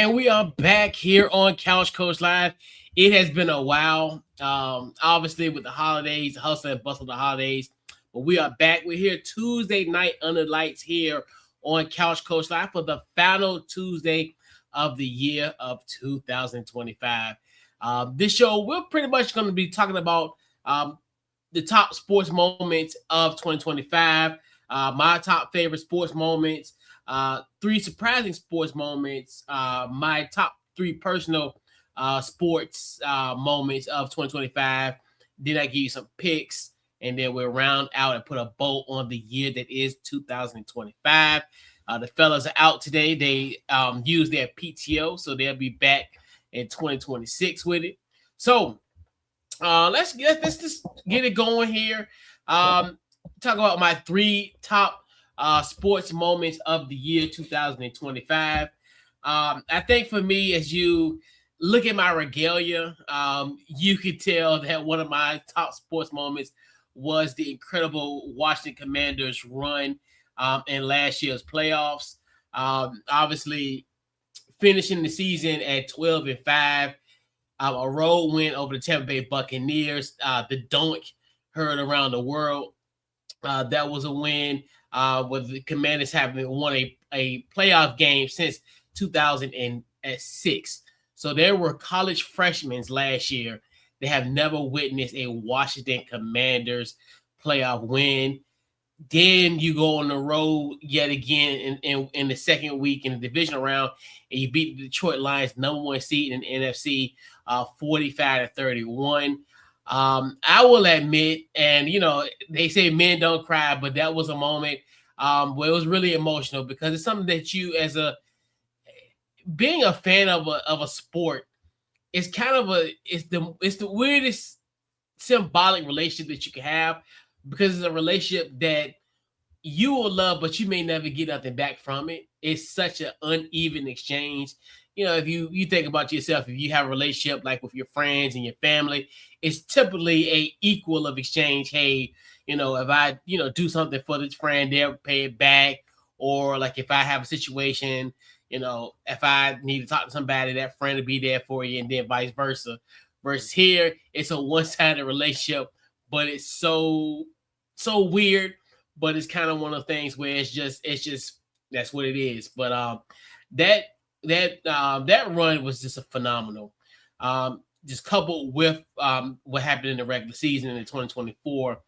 And we are back here on Couch Coach Live. It has been a while, obviously with the holidays, hustle and bustle of the holidays. But we are back. We're here Tuesday night under lights here on Couch Coach Live for the final Tuesday of the year of 2025. This show, we're pretty much going to be talking about the top sports moments of 2025, my top favorite sports moments, three surprising sports moments, my top three personal sports moments of 2025. Then I give you some picks, and then we'll round out and put a bow on the year that is 2025. The fellas are out today. They use their PTO, so they'll be back in 2026 with it. So let's just get it going here. Talk about my three top sports moments of the year 2025. I think for me, as you look at my regalia, you could tell that one of my top sports moments was the incredible Washington Commanders run in last year's playoffs. Obviously, finishing the season at 12-5. A road win over the Tampa Bay Buccaneers. The donk heard around the world. That was a win with the Commanders having won a playoff game since 2006. So there were college freshmen last year that have never witnessed a Washington Commanders playoff win. Then you go on the road yet again in the second week in the divisional round, and you beat the Detroit Lions, number one seed in the NFC, 45-31. I will admit, and they say men don't cry, but that was a moment where it was really emotional because it's something that you, as being a fan of a sport, it's kind of it's the weirdest symbolic relationship that you can have, because it's a relationship that you will love, but you may never get nothing back from it. It's such an uneven exchange. If you think about yourself, if you have a relationship like with your friends and your family, it's typically a equal of exchange. Hey, if I, do something for this friend, they'll pay it back. Or like if I have a situation, if I need to talk to somebody, that friend will be there for you, and then vice versa. Versus here, it's a one-sided relationship, but it's so weird. But it's kind of one of the things where it's just that's what it is. But that run was just a phenomenal. Just coupled with what happened in the regular season in the 2024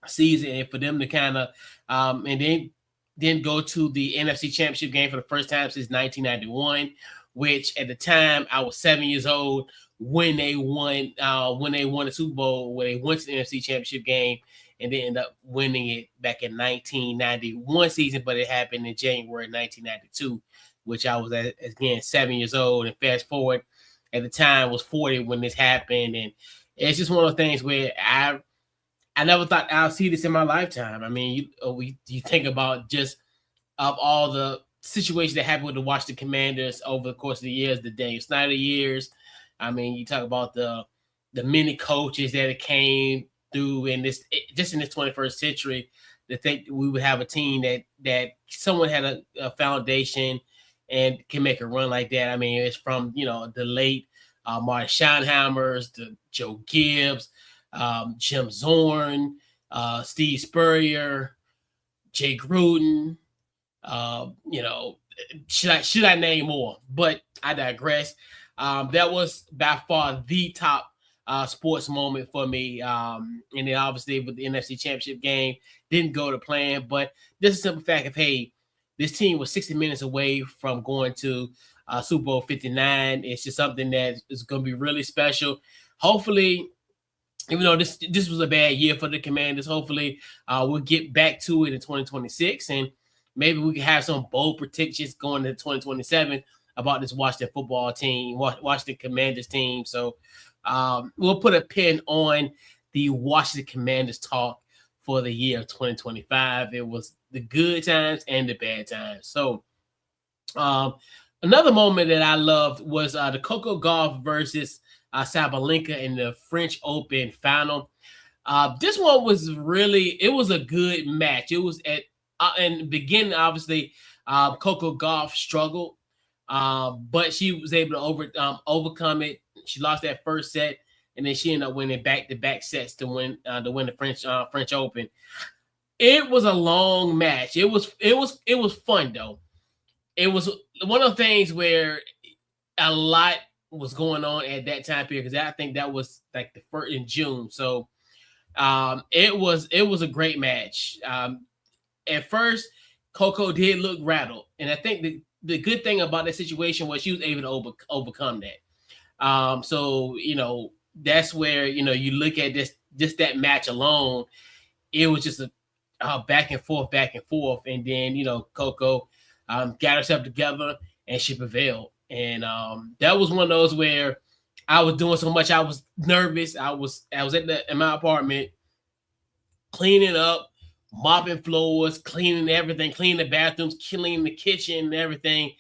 season, and for them to kind of and then go to the NFC Championship game for the first time since 1991, which at the time I was 7 years old when they won the Super Bowl, where they went to the NFC Championship game, and they ended up winning it back in 1991 season, but it happened in January 1992, which I was again 7 years old. And fast forward, at the time was 40 when this happened, and it's just one of the things where I never thought I'll see this in my lifetime. I mean, you think about just of all the situations that happened with the Washington Commanders over the course of the years, the Daniel Snyder years. I mean, you talk about the many coaches that came through in this 21st century, to think we would have a team that someone had a foundation and can make a run like that. I mean, it's from the late Marty Schottenhammers to Joe Gibbs, Jim Zorn, Steve Spurrier, Jay Gruden. Should I name more? But I digress. That was by far the top sports moment for me. And then obviously with the NFC Championship game, didn't go to plan. But just a simple fact of, hey, this team was 60 minutes away from going to Super Bowl 59. It's just something that is going to be really special. Hopefully, even though this was a bad year for the Commanders, hopefully we'll get back to it in 2026. And maybe we can have some bold predictions going into 2027 about this Washington football team, Washington Commanders team. So we'll put a pin on the Washington Commanders talk for the year of 2025. It was the good times and the bad times. So another moment that I loved was the Coco Gauff versus Sabalenka in the French Open final. This one was it was a good match. It was in the beginning, obviously, Coco Gauff struggled. But she was able to overcome it. She lost that first set, and then she ended up winning back-to-back sets to win the French Open. It was a long match. It was fun though. It was one of the things where a lot was going on at that time period, because I think that was like the first in June. So it was a great match. At first, Coco did look rattled, and I think the good thing about that situation was she was able to overcome that. So that's where you look at just that match alone. It was just a back and forth, and then Coco got herself together and she prevailed. And that was one of those where I was doing so much, I was nervous. I was in my apartment cleaning up, mopping floors, cleaning everything, cleaning the bathrooms, cleaning the kitchen and everything.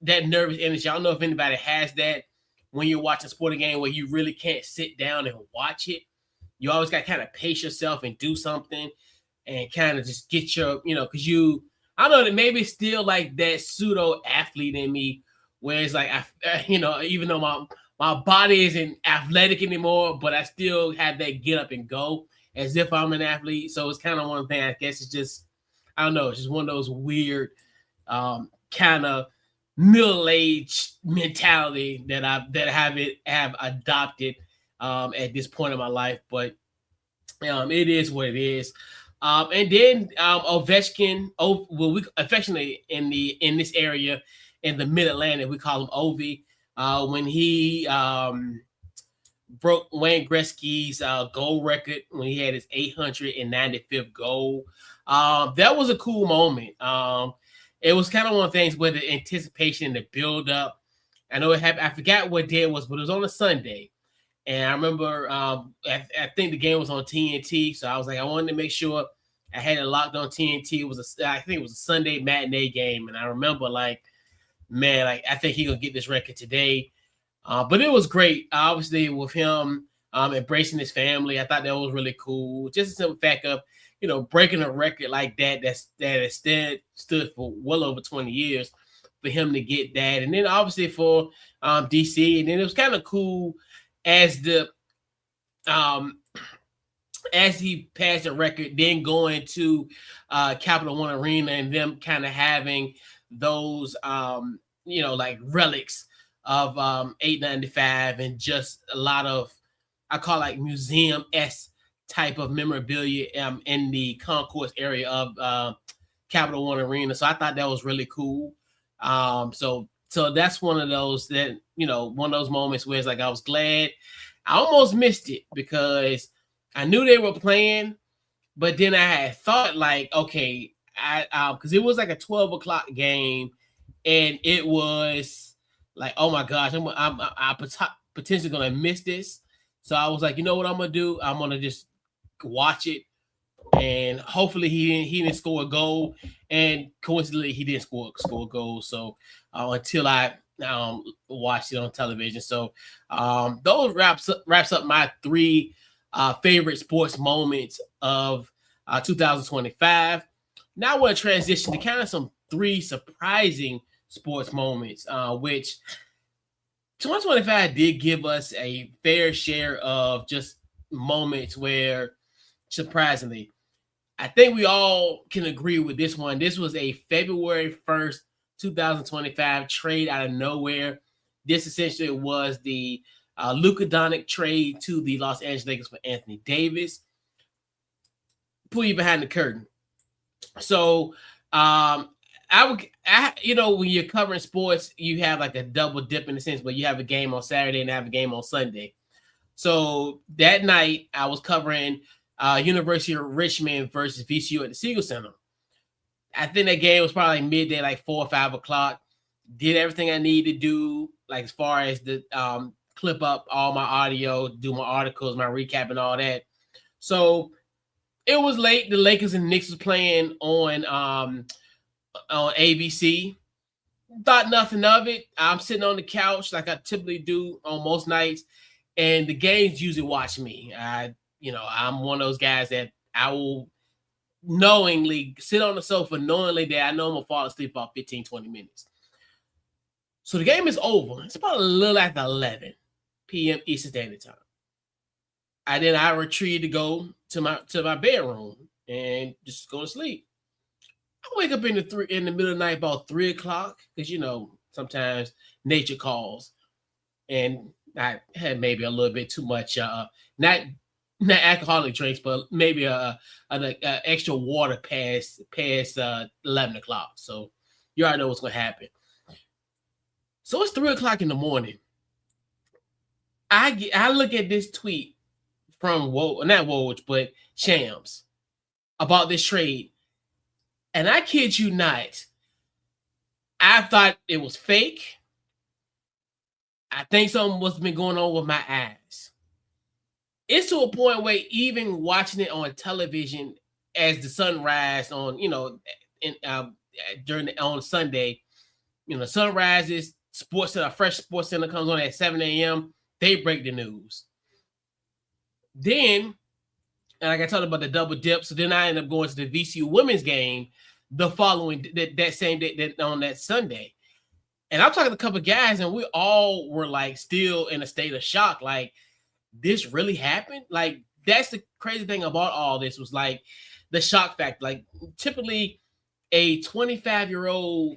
That nervous energy. I don't know if anybody has that when you're watching a sporting game where you really can't sit down and watch it. You always got to kind of pace yourself and do something and kind of just get your, because I don't know that maybe it's still like that pseudo athlete in me where it's like, even though my body isn't athletic anymore, but I still have that get up and go as if I'm an athlete. So it's kind of one thing, I guess it's just, I don't know, it's just one of those weird kind of middle-aged mentality that have adopted at this point in my life. But it is what it is. And then Ovechkin, we affectionately in this area in the Mid Atlantic, we call him Ovi. When he broke Wayne Gretzky's goal record when he had his 895th goal. That was a cool moment. It was kind of one of the things where the anticipation, the build up. I know it happened. I forgot what day it was, but it was on a Sunday. And I remember, I think the game was on TNT, so I was like, I wanted to make sure I had it locked on TNT. I think it was a Sunday matinee game, and I remember, like, man, like I think he's gonna get this record today. But it was great, obviously, with him embracing his family. I thought that was really cool. Just a simple fact of, breaking a record like that that stood for well over 20 years for him to get that, and then obviously for DC, and then it was kind of cool as as he passed the record, then going to Capital One Arena and them kind of having those like relics of 895 and just a lot of, I call like museum-esque type of memorabilia in the concourse area of Capital One Arena. So I thought that was really cool. So that's one of those that, one of those moments where it's like I was glad. I almost missed it because I knew they were playing, but then I had thought like, okay, because it was like a 12 o'clock game, and it was like, oh my gosh, I'm potentially gonna miss this. So I was like, you know what I'm gonna do? I'm gonna just watch it, and hopefully he didn't score a goal, and coincidentally he didn't score a goal. So until I watched it on television. So those wraps up my three favorite sports moments of 2025. Now I want to transition to kind of some three surprising sports moments, which 2025 did give us a fair share of just moments where, surprisingly, I think we all can agree with this one. This was a February 1st, 2025 trade out of nowhere. This essentially was the Luka Doncic trade to the Los Angeles Lakers for Anthony Davis. Pull you behind the curtain. So, when you're covering sports, you have like a double dip in the sense where you have a game on Saturday and have a game on Sunday. So that night, I was covering University of Richmond versus VCU at the Siegel Center. I think that game was probably midday, like 4 or 5 o'clock. Did everything I needed to do, like as far as the clip up all my audio, do my articles, my recap, and all that. So it was late. The Lakers and Knicks was playing on ABC. Thought nothing of it. I'm sitting on the couch like I typically do on most nights, and the games usually watch me. I'm one of those guys that I will knowingly sit on the sofa, knowingly that I know I'm gonna fall asleep about 15, 20 minutes. So the game is over. It's about a little after 11 p.m. Eastern Standard Time. I retreat to go to my bedroom and just go to sleep. I wake up in the middle of the night about 3 o'clock because sometimes nature calls, and I had maybe a little bit too much not alcoholic drinks, but maybe an extra water past 11 o'clock. So you already know what's gonna happen. So it's 3 o'clock in the morning. I look at this tweet from not Woj, but Shams about this trade, and I kid you not, I thought it was fake. I think something must have been going on with my eyes. It's to a point where even watching it on television as the sun rises on, on Sunday, sun rises, fresh sports center comes on at 7 a.m. They break the news. Then, and like I talked about the double dip, so then I ended up going to the VCU women's game the following that same day on that Sunday. And I'm talking to a couple of guys, and we all were like still in a state of shock. Like, this really happened? Like, that's the crazy thing about all this was like the shock factor. Like, typically a 25-year-old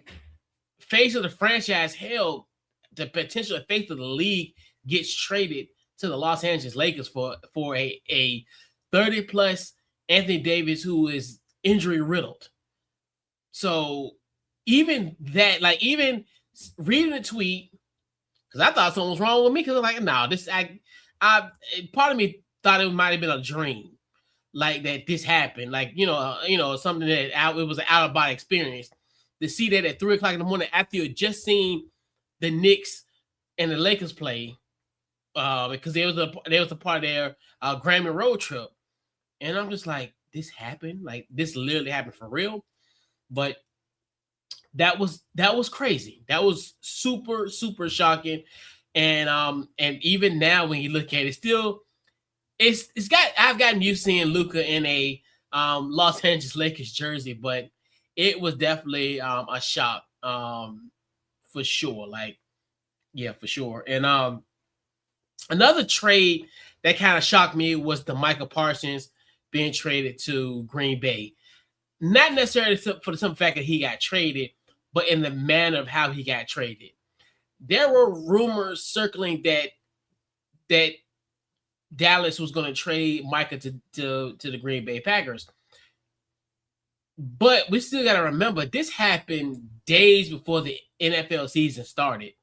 face of the franchise, hell, the potential face of the league gets traded to the Los Angeles Lakers for a 30-plus Anthony Davis who is injury riddled. So even that, like, even reading the tweet, because I thought something was wrong with me, because I'm like, no, part of me thought it might have been a dream, like that this happened, like something that it was an out of body experience. To see that at 3 o'clock in the morning after you had just seen the Knicks and the Lakers play, because there was a part of their Grammy road trip, and I'm just like, this happened, like this literally happened for real. But that was crazy. That was super, super shocking. And even now when you look at it, still I've gotten used to seeing Luka in a Los Angeles Lakers jersey, but it was definitely a shock, for sure. Like, yeah, for sure. And another trade that kind of shocked me was the Micah Parsons being traded to Green Bay. Not necessarily for the simple fact that he got traded, but in the manner of how he got traded. There were rumors circling that Dallas was going to trade Micah to the Green Bay Packers. But we still got to remember, this happened days before the NFL season started.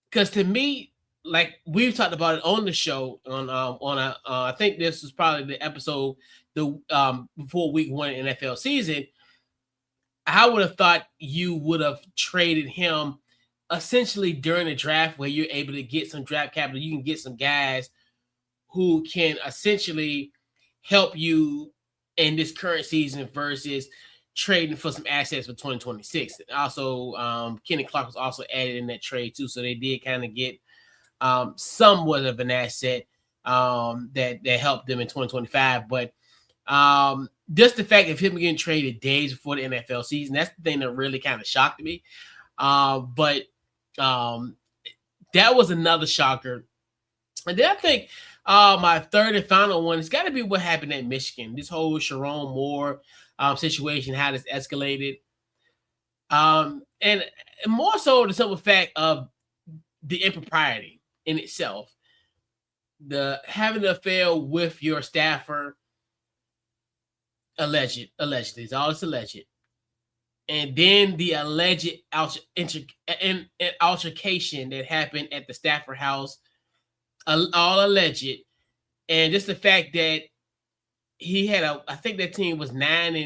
Because to me, like we've talked about it on the show I think this was probably the episode before week 1 NFL season. I would have thought you would have traded him essentially during the draft, where you're able to get some draft capital. You can get some guys who can essentially help you in this current season versus trading for some assets for 2026. Also, Kenny Clark was also added in that trade too, so they did kind of get somewhat of an asset that helped them in 2025. But just the fact of him getting traded days before the NFL season, that's the thing that really kind of shocked me. But that was another shocker. And then I think my third and final one has got to be what happened at Michigan. This whole Sharon Moore situation, how this escalated. And more so the simple fact of the impropriety in itself. The having an affair with your staffer, allegedly, it's all alleged. And then the alleged altercation that happened at the Stafford house, all alleged. And just the fact that he had I think that team was 9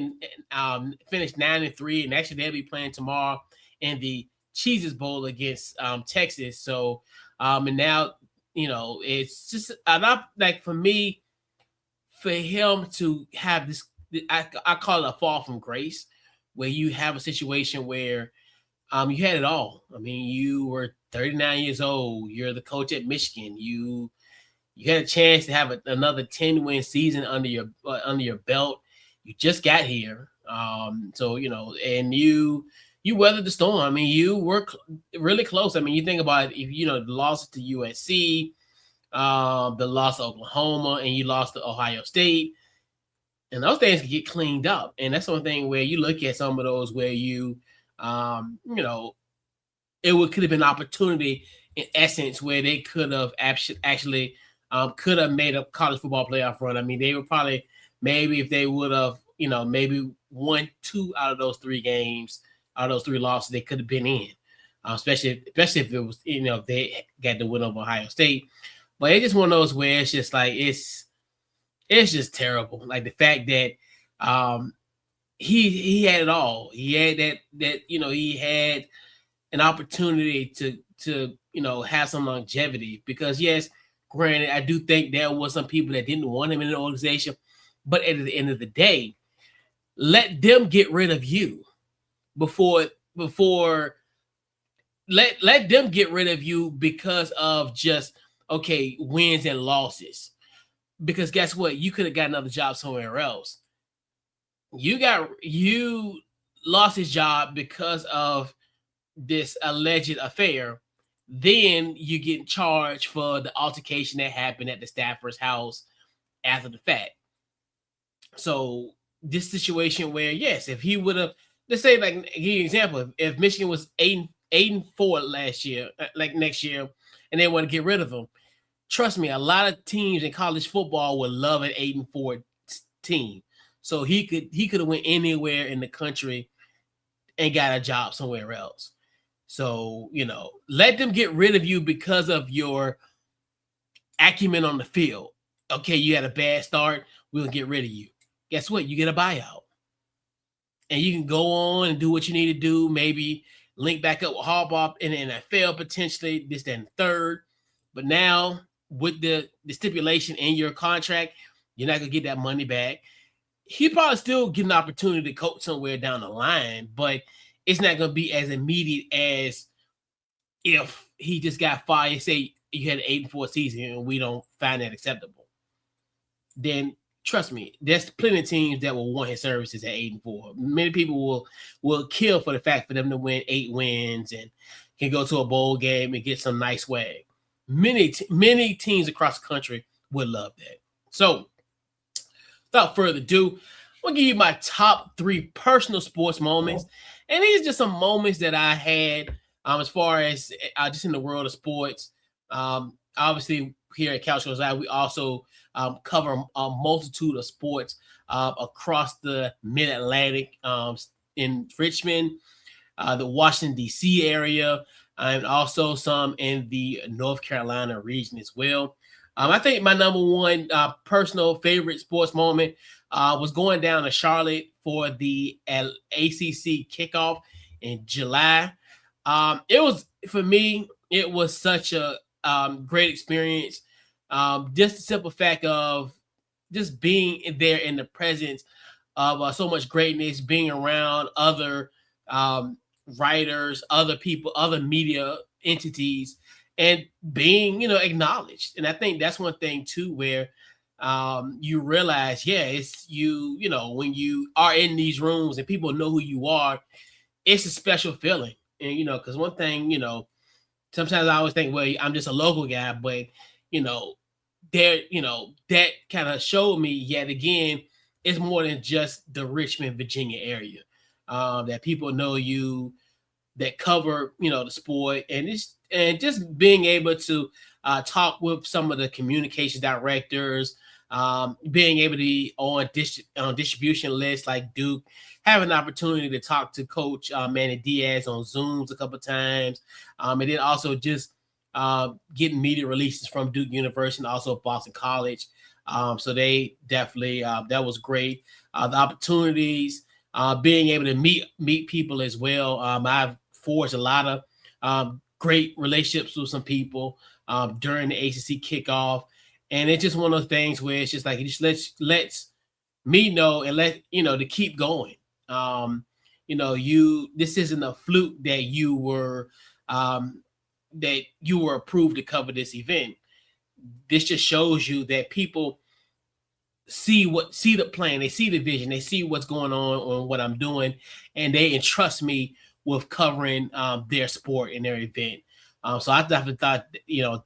and finished 9-3, and actually they'll be playing tomorrow in the Cheeses Bowl against Texas. So and now it's just enough, like, for me, for him to have this, I call it a fall from grace, where you have a situation where you had it all. I mean, you were 39 years old. You're the coach at Michigan. You had a chance to have another 10-win season under your belt. You just got here. So, and you you weathered the storm. I mean, you were really close. I mean, you think about it, if you know the losses to USC, the loss to Oklahoma, and you lost to Ohio State, and those things can get cleaned up. And that's one thing where you look at some of those where you know, it would could have been opportunity in essence where they could have actually could have made a college football playoff run. I mean, they were probably maybe if they would have, you know, maybe won 2 out of those 3 games, out of those 3 losses, they could have been in. Especially if it was, you know, if they got the win over Ohio State. But it's just one of those where it's just like it's just terrible. Like the fact that he had it all. He had that you know, he had an opportunity to you know have some longevity because yes, granted, I do think there was some people that didn't want him in the organization, but at the end of the day, let them get rid of you before let them get rid of you because of just okay wins and losses. Because guess what? You could have got another job somewhere else. You lost his job because of this alleged affair. Then you get charged for the altercation that happened at the Stafford's house after the fact. So this situation where yes, if he would have, let's say like give you an example, if Michigan was 8-4 last year, like next year, and they want to get rid of him, trust me, a lot of teams in college football would love an 8-4 team. So he could have went anywhere in the country and got a job somewhere else. So, you know, let them get rid of you because of your acumen on the field. Okay, you had a bad start, we'll get rid of you. Guess what? You get a buyout. And you can go on and do what you need to do, maybe link back up with Harbaugh in the NFL potentially, this, that, and third. But now with the stipulation in your contract, you're not gonna get that money back. He probably still get an opportunity to coach somewhere down the line, but it's not gonna be as immediate as if he just got fired. Say you had an 8-4 season and we don't find that acceptable. Then trust me, there's plenty of teams that will want his services at 8-4. Many people will kill for the fact for them to win 8 wins and can go to a bowl game and get some nice swag. Many teams across the country would love that. So, without further ado, I'll give you my top 3 personal sports moments, and these are just some moments that I had as far as just in the world of sports. Obviously, here at Couch Goes Live, we also cover a multitude of sports across the Mid-Atlantic, in Richmond, the Washington, D.C. area, and also some in the North Carolina region as well. I think my number one personal favorite sports moment was going down to Charlotte for the ACC kickoff in July. It was, for me, it was such a great experience. Just the simple fact of just being there in the presence of so much greatness, being around other writers, other people, other media entities, and being, you know, acknowledged. And I think that's one thing too, where you realize, yeah, it's you know, when you are in these rooms and people know who you are, it's a special feeling. And, you know, because one thing, you know, sometimes I always think, well, I'm just a local guy, but, you know, that kind of showed me yet again, it's more than just the Richmond, Virginia area. That people know you, that cover, you know, the sport, and just being able to talk with some of the communications directors, being able to be on distribution lists like Duke, having an opportunity to talk to Coach Manny Diaz on Zooms a couple of times, and then also just getting media releases from Duke University and also Boston College. So they definitely that was great. The opportunities, being able to meet people as well. I've forged a lot of great relationships with some people during the ACC kickoff, and it's just one of those things where it's just like it just lets me know and let you know to keep going. You know, this isn't a fluke that you were approved to cover this event. This just shows you that people see the plan, they see the vision, they see what's going on what I'm doing, and they entrust me with covering their sport and their event. So I definitely thought,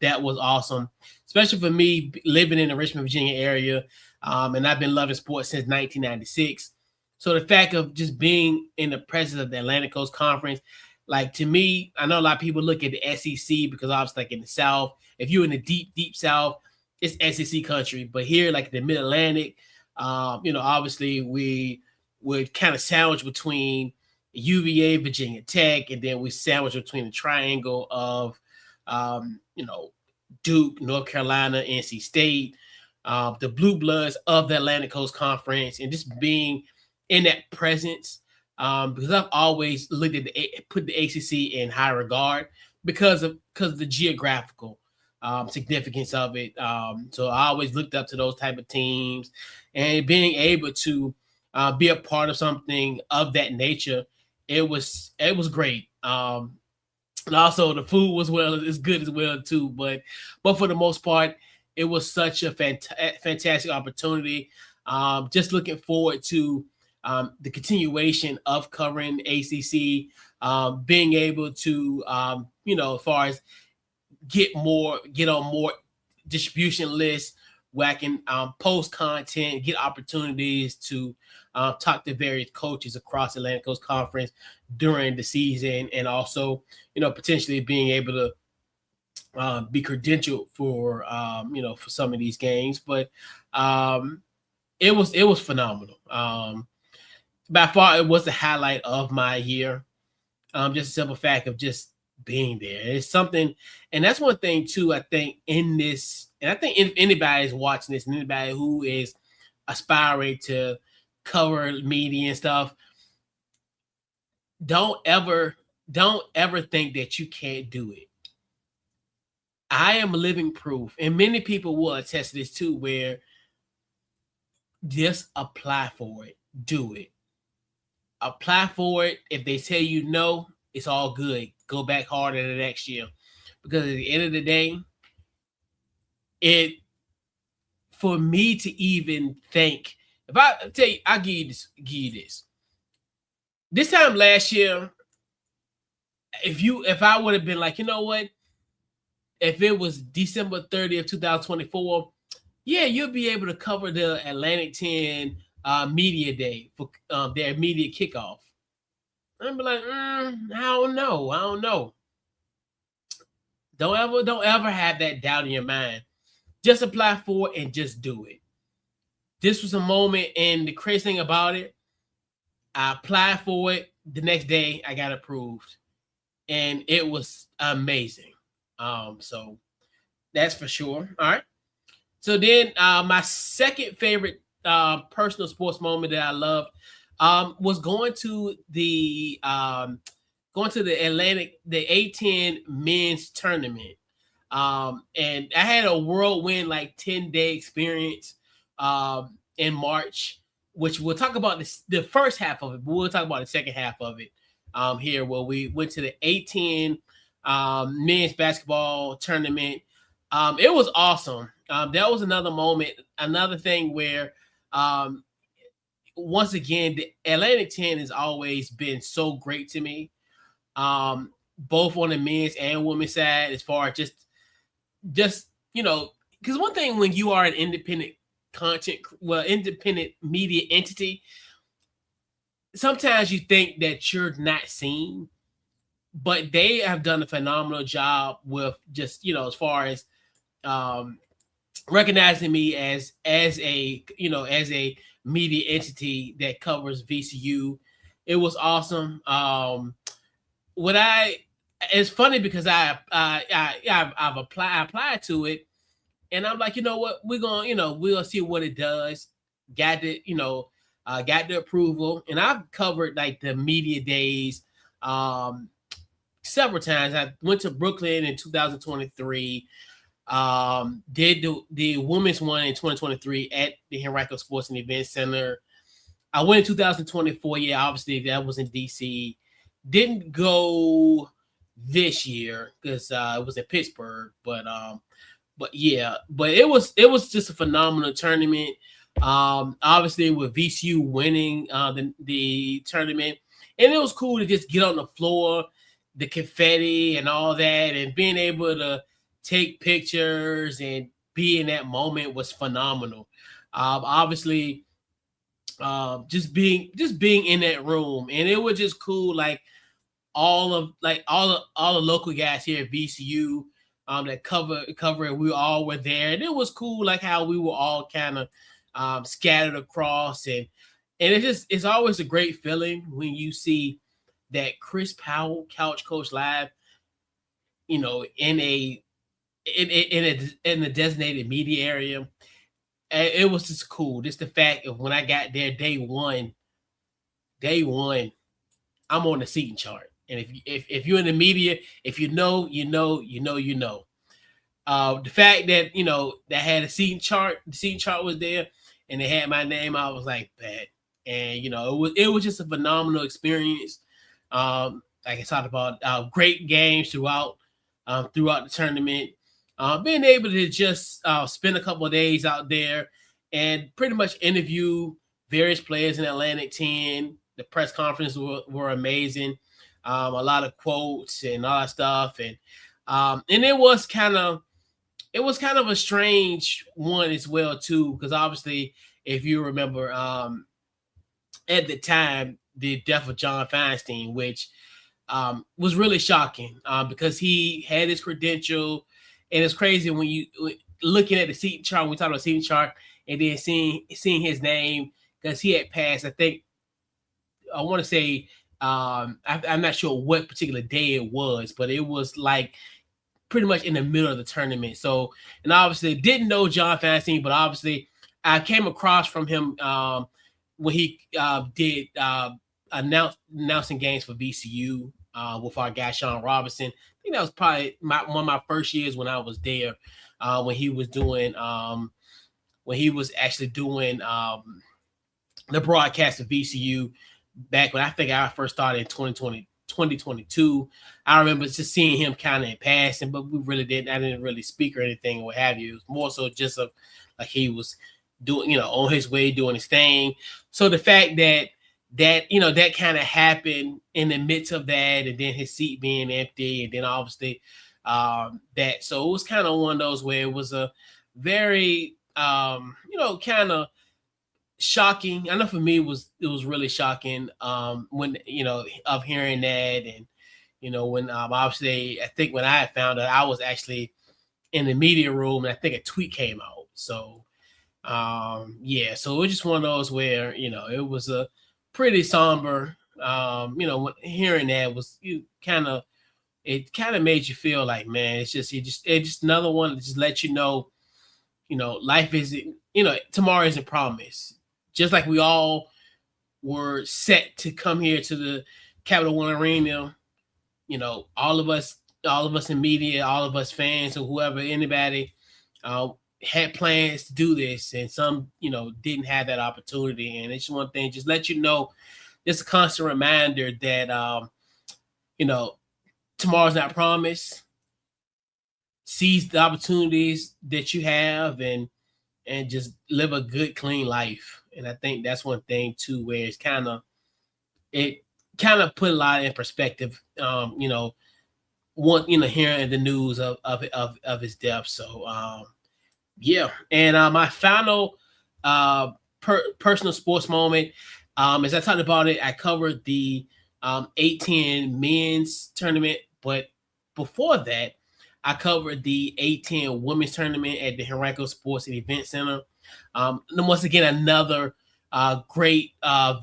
that was awesome, especially for me living in the Richmond, Virginia area. And I've been loving sports since 1996. So the fact of just being in the presence of the Atlantic Coast Conference, like to me, I know a lot of people look at the SEC because obviously like in the South, if you're in the deep, deep South, it's SEC country. But here, like the Mid Atlantic, obviously we would kind of sandwich between UVA, Virginia Tech, and then we sandwich between the triangle of, Duke, North Carolina, NC State, the blue bloods of the Atlantic Coast Conference, and just being in that presence. Because I've always looked at put the ACC in high regard because of the geographical significance of it. So I always looked up to those type of teams, and being able to be a part of something of that nature, it was great. And also the food was as good as well too. But for the most part, it was such a fantastic opportunity. Just looking forward to the continuation of covering ACC, being able to as far as get on more distribution lists where I can post content, get opportunities to talk to various coaches across the Atlantic Coast Conference during the season, and also, potentially being able to be credentialed for, for some of these games. But it was phenomenal. By far, it was the highlight of my year. Just a simple fact of just being there. It's something, and that's one thing too, I think, in this, and I think if anybody is watching this, and anybody who is aspiring to cover media and stuff, don't ever think that you can't do it. I am living proof, and many people will attest to this too, where just apply for it, do it. Apply for it. If they tell you no, it's all good. Go back harder the next year, because at the end of the day, for me to even think, if I tell you, I'll give you this. This time last year, if I would have been like, you know what, if it was December 30th, 2024, yeah, you'll be able to cover the Atlantic 10 media day for their media kickoff. I'd be like, I don't know. Don't ever have that doubt in your mind. Just apply for it and just do it. This was a moment, and the crazy thing about it, I applied for it. The next day, I got approved, and it was amazing. So that's for sure. All right. So then, my second favorite personal sports moment that I loved was going to the Atlantic, the A10 men's tournament. And I had a whirlwind, like 10-day experience in March, which we'll talk about the first half of it, but we'll talk about the second half of it here, where we went to the A10 men's basketball tournament. It was awesome. That was another moment, another thing where once again, the Atlantic 10 has always been so great to me, both on the men's and women's side, as far as just because one thing when you are an independent independent media entity, sometimes you think that you're not seen, but they have done a phenomenal job with just, as far as recognizing me as a media entity that covers VCU. It was awesome. It's funny because I've applied to it, and I'm like, you know what, we'll see what it does. Got the approval, and I've covered like the media days several times. I went to Brooklyn in 2023. Did the women's one in 2023 at the Henrico Sports and Event Center. I went in 2024. Yeah, obviously that was in DC. Didn't go this year because it was in Pittsburgh, but yeah, but it was just a phenomenal tournament. Obviously with VCU winning the tournament, And it was cool to just get on the floor, the confetti and all that, and being able to take pictures and be in that moment was phenomenal. Obviously, just being in that room, and it was just cool. Like all the local guys here at VCU that cover it, we all were there, and it was cool. Like how we were all kind of scattered across, and it's always a great feeling when you see that Chris Powell Couch Coach Live, in a designated media area. And it was just cool. Just the fact of when I got there day one, I'm on the seating chart. And if you're in the media, if you know, you know, you know, you know. The fact that that had the seating chart was there, and they had my name, I was like, bet. And it was just a phenomenal experience. Like I talked about, great games throughout the tournament. Being able to just spend a couple of days out there and pretty much interview various players in Atlantic 10. The press conferences were amazing. A lot of quotes and all that stuff, and it was kind of a strange one as well too, because obviously, if you remember, at the time, the death of John Feinstein, which was really shocking, because he had his credential, and it's crazy when you looking at the seat chart. When we talk about seat chart, and then seeing his name, because he had passed. I think I want to say, I'm not sure what particular day it was, but it was like pretty much in the middle of the tournament. So, and obviously didn't know John Feinstein, but obviously I came across from him when he did announcing games for VCU with our guy Sean Robinson. I think that was probably one of my first years when I was there, when he was actually doing the broadcast of VCU back when I think I first started in 2022. I remember just seeing him kind of in passing, but I didn't really speak or anything or what have you. It was more so just like he was doing, on his way doing his thing. So the fact that that kind of happened in the midst of that, and then his seat being empty, and then obviously that, so it was kind of one of those where it was a very kind of shocking. I know for me it was really shocking when of hearing that, and when obviously I think when I had found out, I was actually in the media room, and I think a tweet came out. So so it was just one of those where it was a pretty somber. When hearing that was it kind of made you feel like, man, it's just another one to just let life isn't, tomorrow isn't promised. Just like we all were set to come here to the Capital One Arena, all of us in media, all of us fans, or whoever, anybody, had plans to do this, and some, didn't have that opportunity. And it's one thing, just let just a constant reminder that, tomorrow's not promised. Seize the opportunities that you have, and just live a good, clean life. And I think that's one thing too, where it kind of put a lot in perspective. Hearing the news of his death. So yeah. And my final personal sports moment, as I talked about it, I covered the 8-10 men's tournament, but before that, I covered the 8-10 women's tournament at the Henrico Sports and Event Center. Once again, another great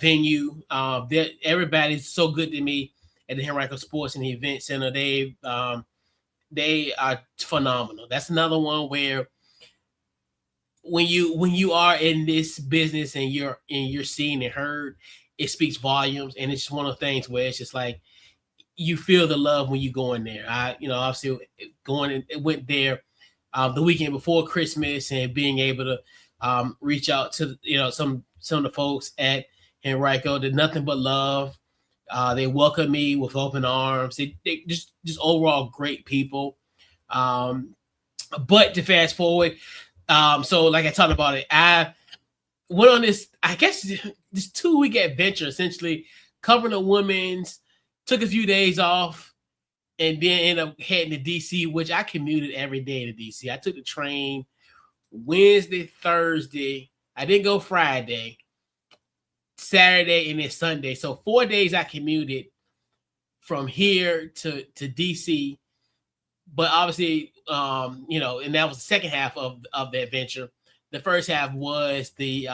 venue. Everybody's so good to me at the Henrico Sports and Event Center. They are phenomenal. That's another one where when you are in this business and you're seen and heard, it speaks volumes. And it's one of the things where it's just like, you feel the love when you go in there. Obviously went there the weekend before Christmas, and being able to reach out to some of the folks at Henrico. Did nothing but love. They welcomed me with open arms. They just overall great people. But to fast forward, so like I talked about it, I went on this, I guess, this 2-week adventure, essentially covering the women's, took a few days off, and then ended up heading to DC, which I commuted every day to DC. I took the train Wednesday, Thursday. I didn't go Friday, Saturday, and then Sunday. So 4 days I commuted from here to DC. But obviously, and that was the second half of the adventure. The first half was the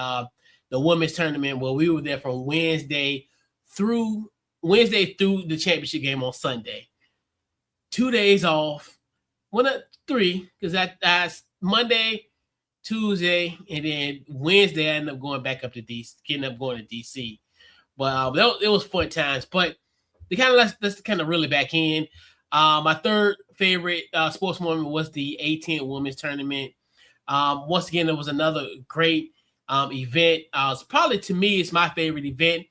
women's tournament where we were there from Wednesday through the championship game on Sunday. 2 days off, well, not 3, because that's Monday, Tuesday, and then Wednesday I ended up going back up to DC, going to DC. But it was fun times. But let's kind of reel it back in. My third favorite sports moment was the A10 women's tournament. Once again, it was another great event. To me, it's my favorite event.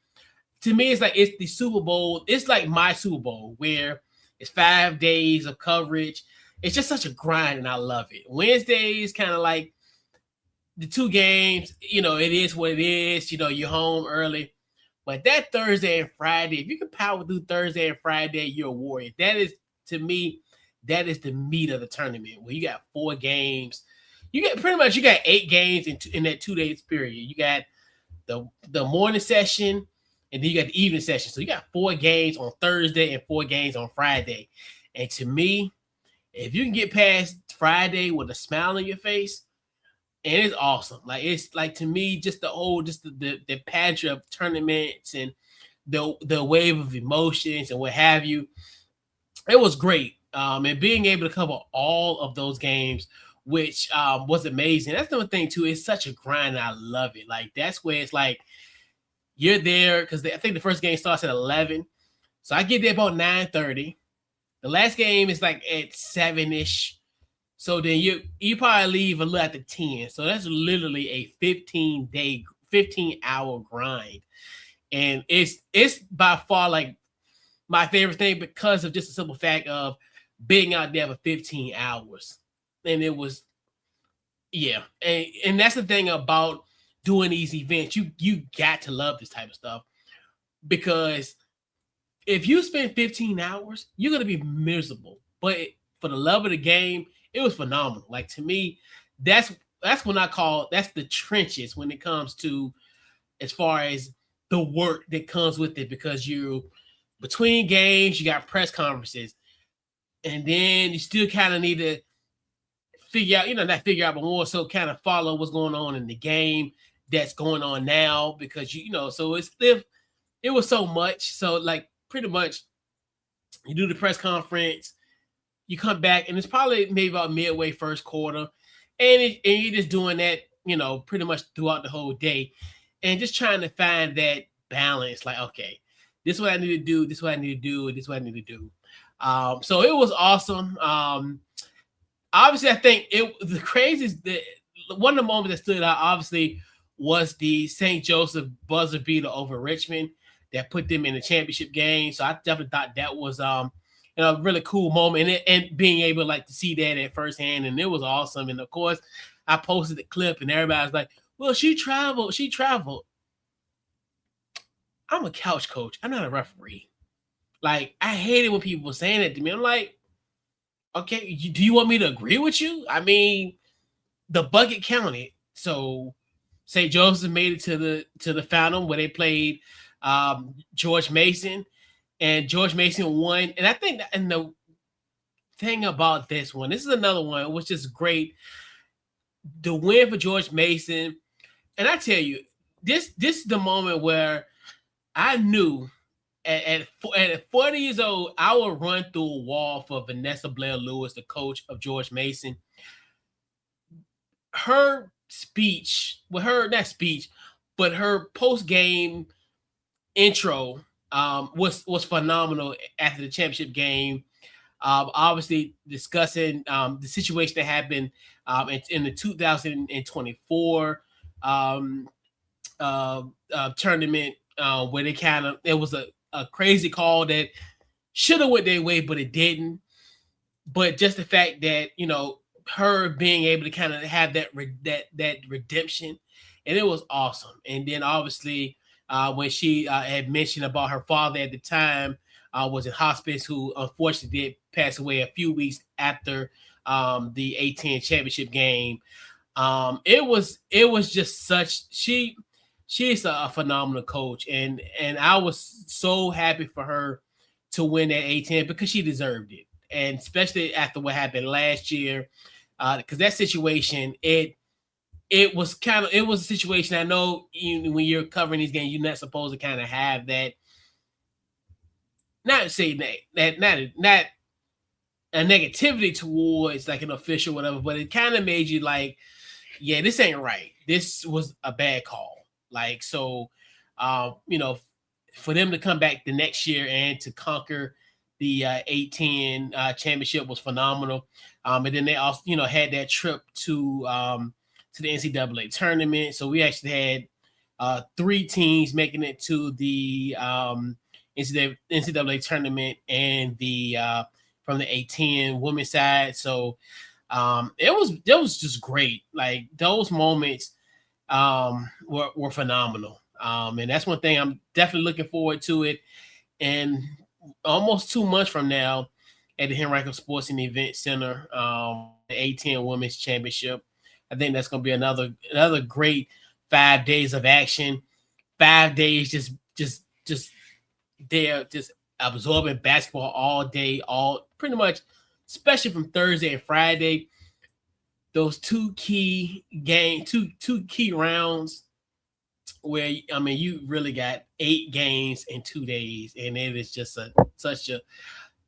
To me, it's the Super Bowl. It's like my Super Bowl where it's 5 days of coverage. It's just such a grind, and I love it. Wednesday is kind of like the 2 games. It is what it is. You're home early. But that Thursday and Friday, if you can power through Thursday and Friday, you're a warrior. That is, to me, that is the meat of the tournament, where you got 4 games. You got 8 games in that 2 days period. You got the morning session, and then you got the evening session. So you got 4 games on Thursday and 4 games on Friday. And to me, if you can get past Friday with a smile on your face, and it's awesome. It's to me, just the pageant of tournaments and the wave of emotions and what have you. It was great. And being able to cover all of those games, which was amazing. That's the thing too. It's such a grind, and I love it. That's where it's you're there, because I think the first game starts at 11. So I get there about 9:30. The last game is at 7-ish. So then you probably leave a little after 10. So that's literally a 15-hour grind. And it's by far my favorite thing, because of just a simple fact of being out there for 15 hours. And it was, yeah. And that's the thing about doing these events. You got to love this type of stuff, because if you spend 15 hours, you're going to be miserable. But for the love of the game, it was phenomenal. To me, that's what I call, that's the trenches when it comes to, as far as the work that comes with it, because between games, you got press conferences, and then you still kind of need to but more so kind of follow what's going on in the game that's going on now, because so it was so much. So pretty much you do the press conference, you come back, and it's probably maybe about midway first quarter, and you're just doing that, pretty much throughout the whole day, and just trying to find that balance. Okay, this is what I need to do, this is what I need to do, and this is what I need to do. So it was awesome. Obviously, I think the craziest, one of the moments that stood out, obviously, was the St. Joseph buzzer beater over Richmond that put them in the championship game. So I definitely thought that was a really cool moment, and being able to see that at firsthand, and it was awesome. And of course, I posted the clip, and everybody's like, "Well, she traveled." I'm a couch coach. I'm not a referee. I hate it when people were saying that to me. I'm like, okay, do you want me to agree with you? I mean, the bucket counted. So St. Joseph made it to the final where they played George Mason, and George Mason won. And I think and the thing about this is another one which is great. The win for George Mason, and I tell you, this is the moment where I knew at 40 years old, I would run through a wall for Vanessa Blair Lewis, the coach of George Mason. Her speech, but her post-game intro was phenomenal after the championship game. Obviously discussing the situation that happened in the 2024 tournament, where it was a crazy call that should have went their way, but it didn't. But just the fact that her being able to kind of have that redemption, and it was awesome. And then obviously when she had mentioned about her father at the time was in hospice, who unfortunately did pass away a few weeks after the A10 championship game. It was just such she's a phenomenal coach, and I was so happy for her to win that A10 because she deserved it, and especially after what happened last year, because that situation it was a situation. I know when you're covering these games, you're not supposed to kind of have that. Not say not a negativity towards like an official, whatever, but it kind of made you like, yeah, this ain't right. This was a bad call. Like so, for them to come back the next year and to conquer the A10 championship was phenomenal. And then they also, had that trip to the NCAA tournament. So we actually had 3 teams making it to the NCAA tournament and the from the A10 women's side. So it was just great. Like those moments were phenomenal. And that's one thing I'm definitely looking forward to it. And almost 2 months from now at the Henrico Sports and Event Center, the A10 Women's Championship. I think that's going to be another great 5 days of action. 5 days just there, just absorbing basketball all day, all pretty much, especially from Thursday and Friday. Those two key rounds where you really got 8 games in 2 days, and it is just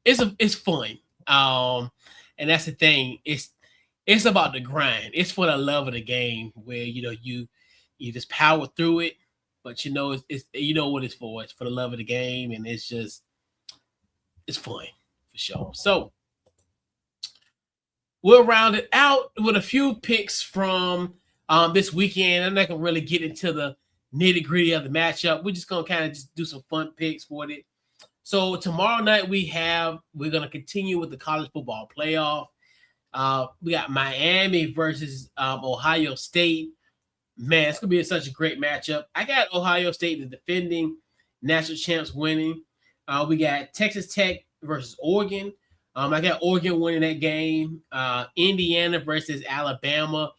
it's fun. And that's the thing. It's about the grind. It's for the love of the game, where you just power through it, but it's what it's for. It's for the love of the game, and it's fun for sure. So we'll round it out with a few picks from this weekend. I'm not gonna really get into the nitty gritty of the matchup. We're just gonna kind of just do some fun picks for it. So tomorrow night we're gonna continue with the college football playoff. We got Miami versus Ohio State. Man, it's gonna be such a great matchup. I got Ohio State, the defending national champs, winning. We got Texas Tech versus Oregon. I got Oregon winning that game. Indiana versus Alabama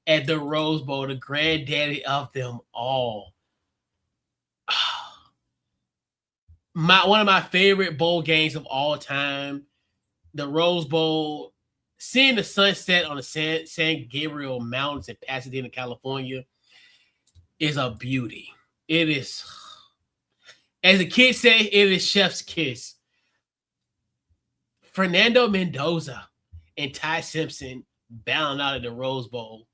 at the Rose Bowl, the granddaddy of them all. One of my favorite bowl games of all time, the Rose Bowl. Seeing the sunset on the San Gabriel Mountains in Pasadena, California, is a beauty. It is, as the kids say, it is chef's kiss. Fernando Mendoza and Ty Simpson bowing out of the Rose Bowl.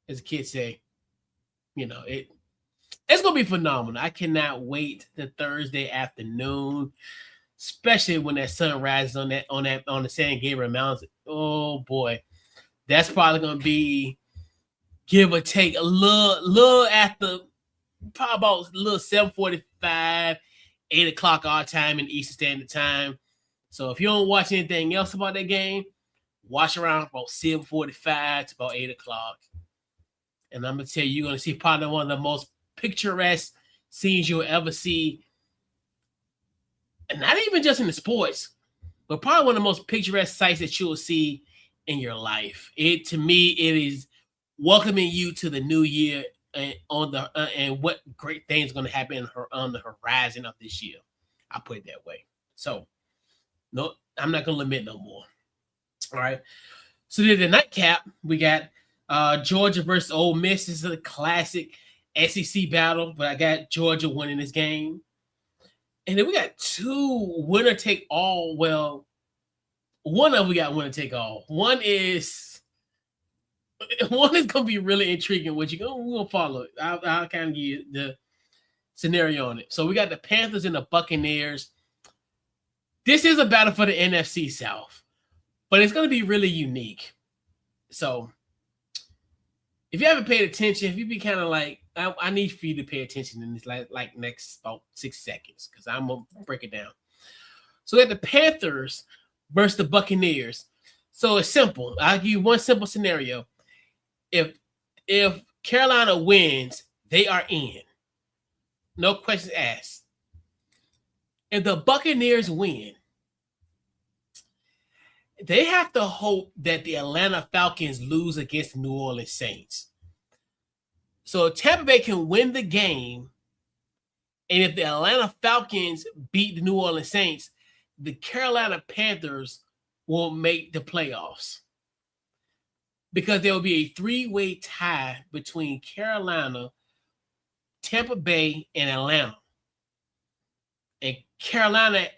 As the kids say, it's gonna be phenomenal. I cannot wait the Thursday afternoon, especially when that sun rises on the San Gabriel Mountains. Oh boy, that's probably gonna be, give or take, a little after, probably about a little 7:45, 8 o'clock our time in Eastern Standard Time. So if you don't watch anything else about that game, watch around about 7:45 to about 8 o'clock. And I'm gonna tell you, you're gonna see probably one of the most picturesque scenes you'll ever see. And not even just in the sports, but probably one of the most picturesque sights that you'll see in your life. To me, it is welcoming you to the new year and and what great things are going to happen on the horizon of this year. I put it that way. So, no, I'm not going to limit no more. All right. So then the nightcap, we got Georgia versus Ole Miss. This is a classic SEC battle, but I got Georgia winning this game. And then we got 2 winner take all. Well, one of them we got winner take all. One is going to be really intriguing. We're going to follow it. I'll kind of give you the scenario on it. So we got the Panthers and the Buccaneers. This is a battle for the NFC South, but it's going to be really unique. So if you haven't paid attention, if you be kind of like, I need for you to pay attention in this like next about 6 seconds, because I'm going to break it down. So we got the Panthers versus the Buccaneers. So it's simple. I'll give you one simple scenario. If Carolina wins, They are in. No questions asked. If the Buccaneers win, they have to hope that the Atlanta Falcons lose against the New Orleans Saints. So Tampa Bay can win the game, and if the Atlanta Falcons beat the New Orleans Saints, the Carolina Panthers will make the playoffs. Because there will be a three-way tie between Carolina, Tampa Bay, and Atlanta. And Carolina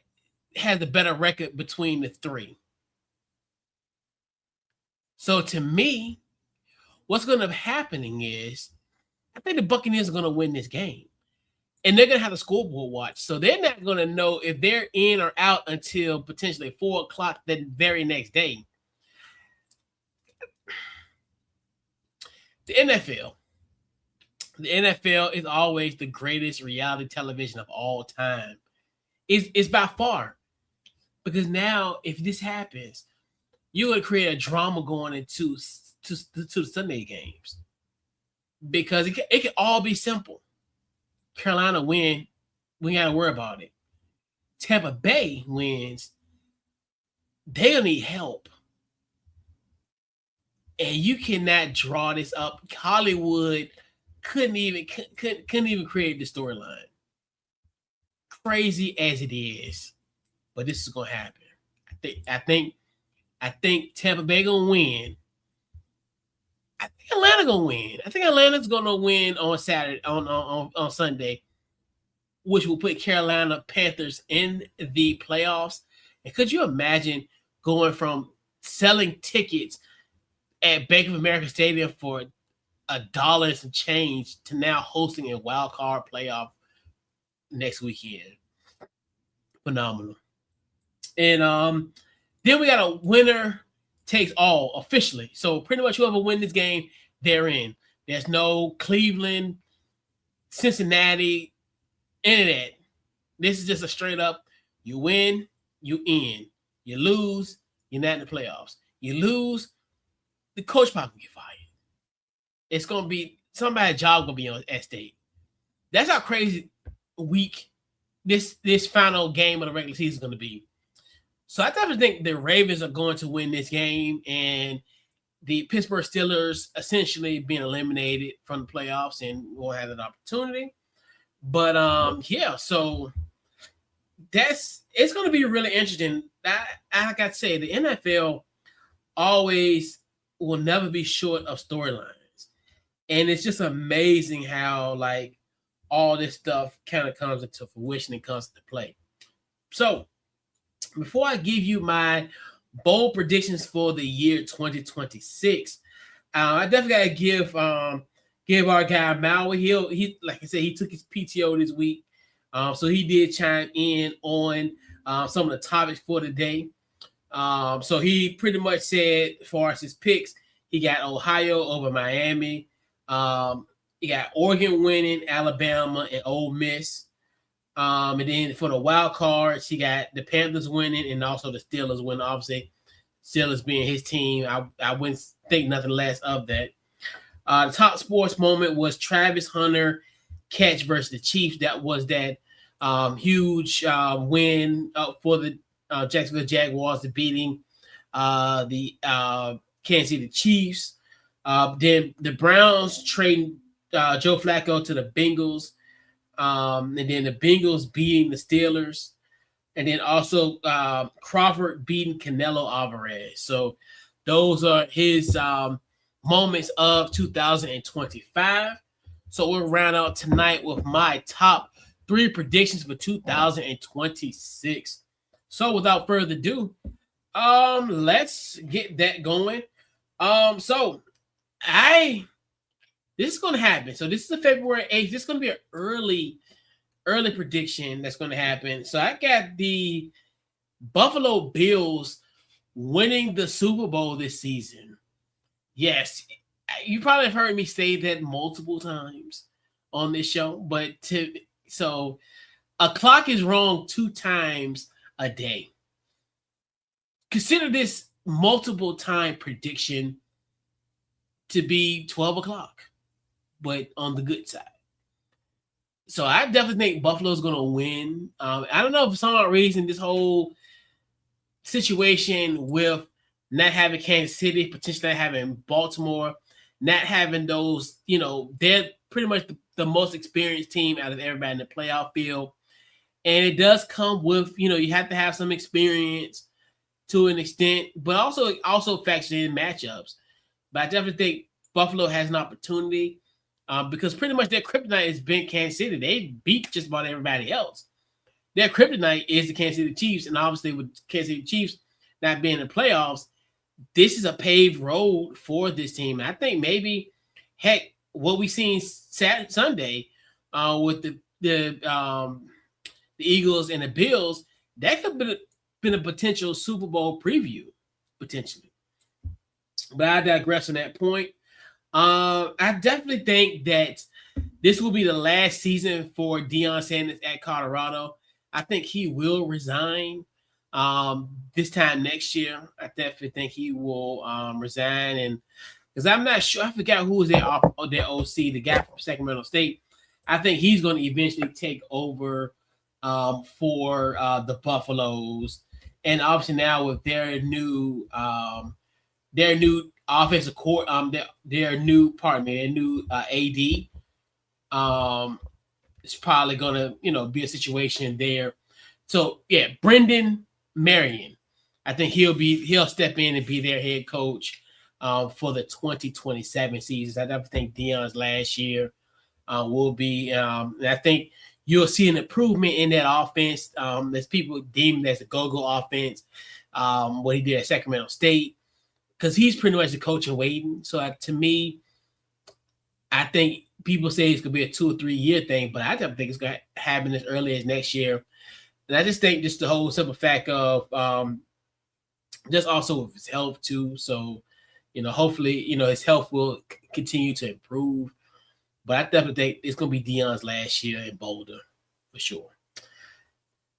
has a better record between the three. So to me, what's going to be happening is I think the Buccaneers are going to win this game. And they're going to have a scoreboard watch. So they're not going to know if they're in or out until potentially 4 o'clock the very next day. The NFL. The NFL is always the greatest reality television of all time. It's by far. Because now, if this happens, you're going to create a drama going into the Sunday games. Because it can all be simple. Carolina win, we got to worry about it. Tampa Bay wins, they'll need help. And you cannot draw this up. Hollywood couldn't even create the storyline. Crazy as it is, but this is gonna happen. I think Tampa Bay gonna win. I think Atlanta gonna win. I think Atlanta's gonna win on Saturday, on Sunday, which will put Carolina Panthers in the playoffs. And could you imagine going from selling tickets at Bank of America Stadium for $1 and some change to now hosting a wild card playoff next weekend? Phenomenal. And then we got a winner takes all officially. So pretty much whoever wins this game, they're in. There's no Cleveland, Cincinnati, any of that. This is just a straight up, you win, you in. You lose, you're not in the playoffs. You lose, the coach probably can get fired. It's going to be, somebody's job going to be on at stake. That's how crazy week this final game of the regular season is going to be. So I definitely think the Ravens are going to win this game, and the Pittsburgh Steelers essentially being eliminated from the playoffs and won't have an opportunity. But yeah, so it's going to be really interesting. Like I say, the NFL always will never be short of storylines, and it's just amazing how like all this stuff kind of comes into fruition and comes into play. So before I give you my bold predictions for the year 2026, I definitely gotta give our guy Maui. He like I said, he took his PTO this week, so he did chime in on some of the topics for the day. So he pretty much said, as far as his picks, he got Ohio over Miami. He got Oregon winning, Alabama, and Ole Miss. And then for the wild cards, he got the Panthers winning and also the Steelers winning. Obviously, Steelers being his team, I wouldn't think nothing less of that. The top sports moment was Travis Hunter catch versus the Chiefs. That was that huge win for the Jacksonville Jaguars, beating the Kansas City Chiefs. Then the Browns trading Joe Flacco to the Bengals. And then the Bengals beating the Steelers. And then also Crawford beating Canelo Alvarez. So those are his moments of 2025. So we'll round out tonight with my top 3 predictions for 2026. So without further ado, let's get that going. So this is going to happen. So this is the February 8th. This is going to be an early prediction that's going to happen. So I got the Buffalo Bills winning the Super Bowl this season. Yes, you probably have heard me say that multiple times on this show, but so a clock is wrong 2 times a day. Consider this multiple time prediction to be 12 o'clock, but on the good side. So I definitely think Buffalo's going to win. I don't know if for some reason this whole situation with not having Kansas City, potentially not having Baltimore, not having those, they're pretty much the most experienced team out of everybody in the playoff field. And it does come with, you have to have some experience to an extent, but also factors in matchups. But I definitely think Buffalo has an opportunity because pretty much their kryptonite has been Kansas City. They beat just about everybody else. Their kryptonite is the Kansas City Chiefs, and obviously with Kansas City Chiefs not being in the playoffs, this is a paved road for this team. And I think maybe, heck, what we seen Sunday with the Eagles and the Bills, that could have been a potential Super Bowl preview, potentially. But I digress on that point. I definitely think that this will be the last season for Deion Sanders at Colorado. I think he will resign this time next year. I definitely think he will resign, and because I'm not sure, I forgot who was their OC, the guy from Sacramento State. I think he's going to eventually take over for the Buffaloes, and obviously now with their new offensive court, their new AD. It's probably gonna be a situation there. So yeah, Brendan Marion, I think he'll step in and be their head coach for the 2027 season. I definitely think Deion's last year will be. And I think you'll see an improvement in that offense. As people deem it as a go-go offense, what he did at Sacramento State, because he's pretty much the coach in waiting. So to me, I think people say it's going to be a 2 or 3 year thing, but I don't think it's going to happen as early as next year. And I just think just the whole simple fact of just also with his health too. So, hopefully, his health will continue to improve. But I definitely think it's going to be Deion's last year in Boulder for sure.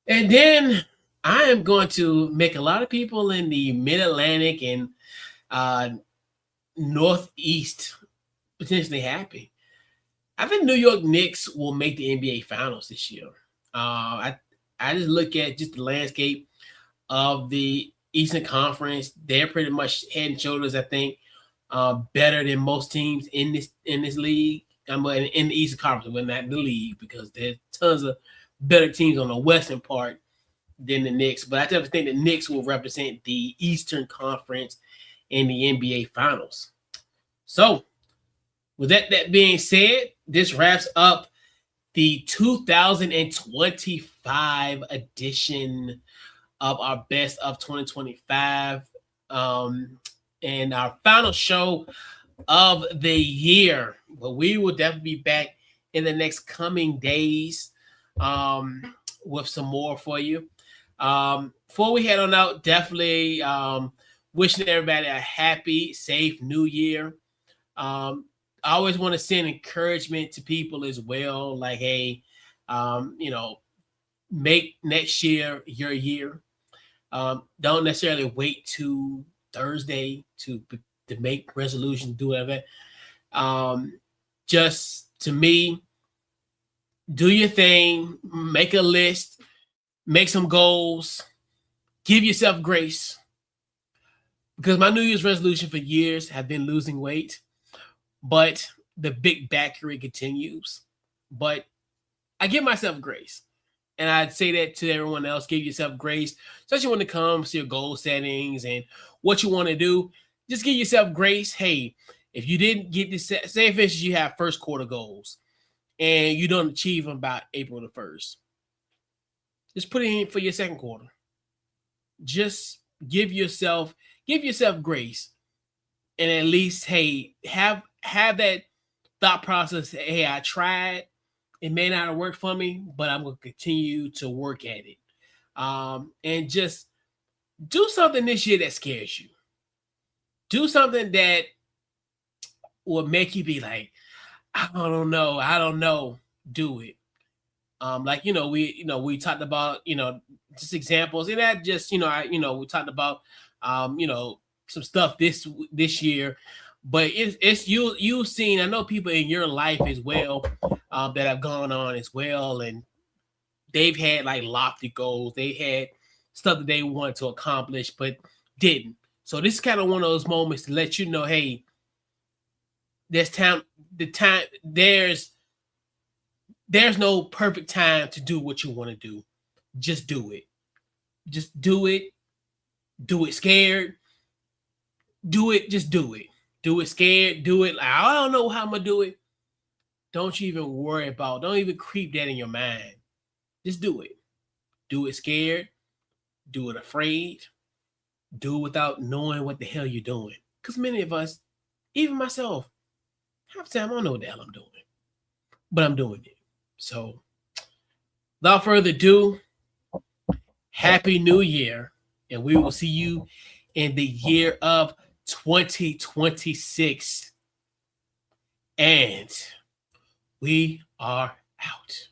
And then I am going to make a lot of people in the Mid-Atlantic and Northeast potentially happy. I think New York Knicks will make the NBA Finals this year. I just look at just the landscape of the Eastern Conference. They're pretty much head and shoulders, I think, better than most teams in this league. In the Eastern Conference, but not the league, because there's tons of better teams on the Western part than the Knicks. But I definitely think the Knicks will represent the Eastern Conference in the NBA Finals. So, with that being said, this wraps up the 2025 edition of our Best of 2025 and our final show of the year. But we will definitely be back in the next coming days with some more for you. Before we head on out, definitely wishing everybody a happy, safe new year. I always want to send encouragement to people as well. Like, hey, make next year your year. Don't necessarily wait to Thursday to make resolutions, do whatever. Just to me, do your thing, make a list, make some goals, give yourself grace. Because my New Year's resolution for years have been losing weight, but the big backery continues. But I give myself grace. And I'd say that to everyone else, give yourself grace, especially when it comes to your goal settings and what you want to do. Just give yourself grace. Hey, if you didn't get this, say for instance, you have first quarter goals and you don't achieve them by April the 1st, just put it in for your second quarter. Just give yourself grace, and at least, hey, have that thought process. Hey, I tried. It may not have worked for me, but I'm going to continue to work at it. And just do something this year that scares you. Do something that will make you be like, I don't know. Do it. We talked about, just examples, and that just, we talked about, some stuff this year, but it's you've seen, I know people in your life as well, that have gone on as well, and they've had like lofty goals. They had stuff that they wanted to accomplish, but didn't. So this is kind of one of those moments to let you know, hey, there's time. There's no perfect time to do what you want to do. Just do it. Just do it. Do it scared. Do it. Just do it. Do it scared. Do it. Like, I don't know how I'm gonna do it. Don't you even worry about. Don't even creep that in your mind. Just do it. Do it scared. Do it afraid. Do it without knowing what the hell you're doing. Because many of us, even myself, half the time I don't know what the hell I'm doing, but I'm doing it. So, without further ado, Happy New Year, and we will see you in the year of 2026. And we are out.